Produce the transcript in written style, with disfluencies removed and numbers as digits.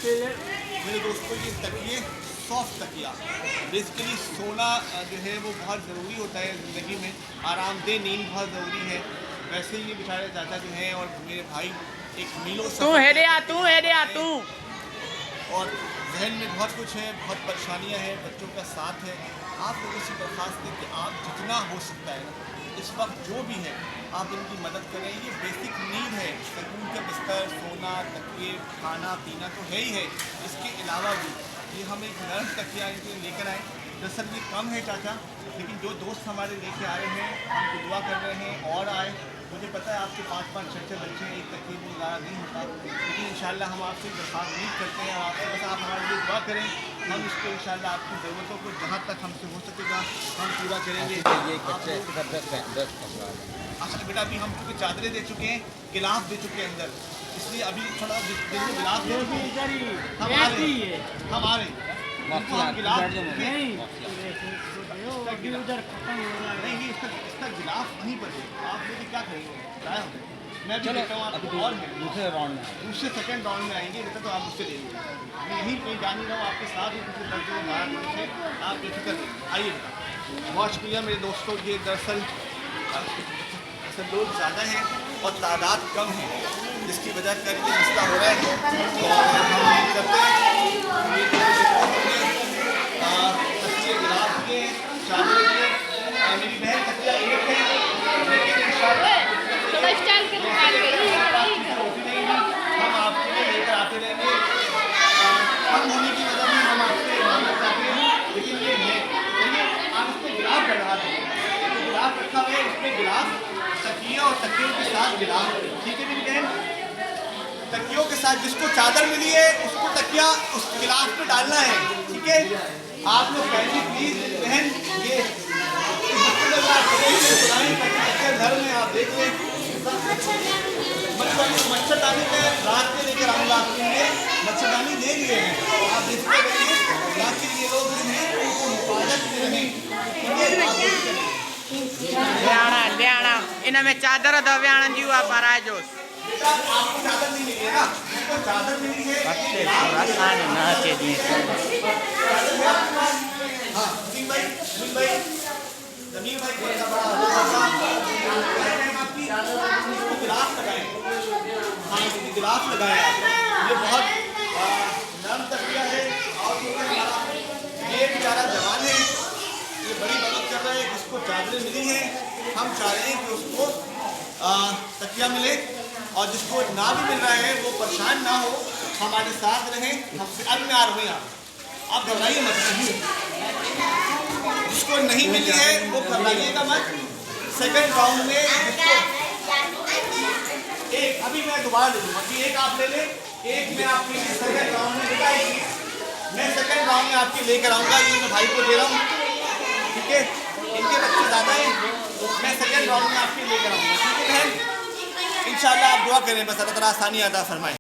मेरे दोस्तों ये तकिए सॉफ्ट तकिया बेसिकली सोना जो है वो बहुत ज़रूरी होता है ज़िंदगी में, आरामदेह नींद बहुत ज़रूरी है। वैसे ही ये बेचारे चाचा जो हैं और मेरे भाई एक मीलों और जहन में बहुत कुछ है, बहुत परेशानियां हैं, बच्चों का साथ है। आप लोगों से दरख्वास्त है कि आप जितना हो सकता है इस वक्त जो भी है आप इनकी मदद करें। ये बेसिक नीड है, सुकून के बिस्तर, सोना, तकिए, खाना पीना तो है ही है, इसके अलावा भी ये हम एक नर्म तकिया इनके लेकर आए। दरअसल ये कम है चाचा, लेकिन जो दोस्त हमारे लेके आ रहे हैं हमको दुआ कर रहे हैं और आए। मुझे पता है आपके 5-5, 6-6 बच्चे हैं, एक तकिए में गुजारा नहीं होता, लेकिन इंशाल्लाह हम आपसे दरख्वास्त उम्मीद करते हैं आपसे बस आप हमारे लिए दुआ करें। हम इसको इंशाल्लाह आपकी ज़रूरतों को जहाँ तक हमसे हो सकेगा हम पूरा करेंगे। अच्छा बेटा, अभी हम क्योंकि चादरें दे चुके हैं, गिलाफ दे चुके हैं अंदर, इसलिए अभी थोड़ा गिलाफ दे चुके हैं। हम आ रहे नहीं, इसका गिलाफ वहीं पर है। आप लोग क्या करेंगे? मैं भी देखता हूँ आपको और दूसरे राउंड में, दूसरे सेकंड राउंड में आएंगे। बेटा तो आप मुझसे ले लीजिए, मैं यहीं कहीं जा नहीं रहा हूँ, आपके साथ ही कुछ दर्ज आप बेफिक्र आइए बेटा। बहुत शुक्रिया मेरे दोस्तों। ये दरअसल लोग ज़्यादा हैं और तादाद कम है, जिसकी वजह कर ये मसला हो रहा है। और हम उम्मीद करते हैं तकिए गिलाफ दिए, चादर दिए, मेरी बहन तकिया एक है, लेकिन इंशाल्लाह हम आपके लिए लेकर आते रहेंगे। कम होने की वजह से हम आपसे मदद चाहते हैं, लेकिन ये है चलिए आप इस पर गिलाफ बढ़ा दें। गिलाफ रखा हुआ है, इसमें गिलाफ तकिया और तकियों के साथ गिलाफ, ठीक है मेरी बहन? तकियों के साथ जिसको चादर मिली है उसको तकिया उस गिलाफ में डालना है, ठीक है? आप लोग कहते प्लीज बहन, ये घर में आप देख लें मच्छरदानी में रात में लेकर आऊँगा आपके लिए। मच्छरदानी ले लिए हैं, आप देखते रहिए ताकि ये लोग जो हैं उनको हिफाजत में रहें। इनमें चादर दो व्याण जी आप जोश बेटा आपको चादर नहीं मिली है ना, इसको चादर मिली है। हाँ भाई जमीन भाई बड़ा आपकी गिलाफ लगाए, हाँ गिलाफ लगाए। ये बहुत नरम तकिया है और ये बेचारा जवान है, ये बड़ी मदद कर रहा है, जिसको चादरें मिली हैं हम चाह रहे हैं कि उसको तकिया मिले, और जिसको ना भी मिल रहा है वो परेशान ना हो, हमारे साथ रहें। हमसे अब मैं आ रहा हूँ, आप घबराइए मत, जिसको नहीं मिली है वो घबराइएगा मत। सेकंड राउंड में एक अभी मैं दोबारा ले लूँगा कि एक आप ले लें, एक मैं आपके लिए सेकंड राउंड में बेटा मैं सेकंड राउंड में आपके लेकर आऊँगा। ये मैं भाई को दे रहा हूँ, ठीक है? इनके बच्चे ज़्यादा हैं, मैं सेकंड राउंड में आपके लेकर आऊँगा, ठीक है बहन? इंशाल्लाह आप दुआ करें, बस अल्लाह ताला आसानी अता फरमाए।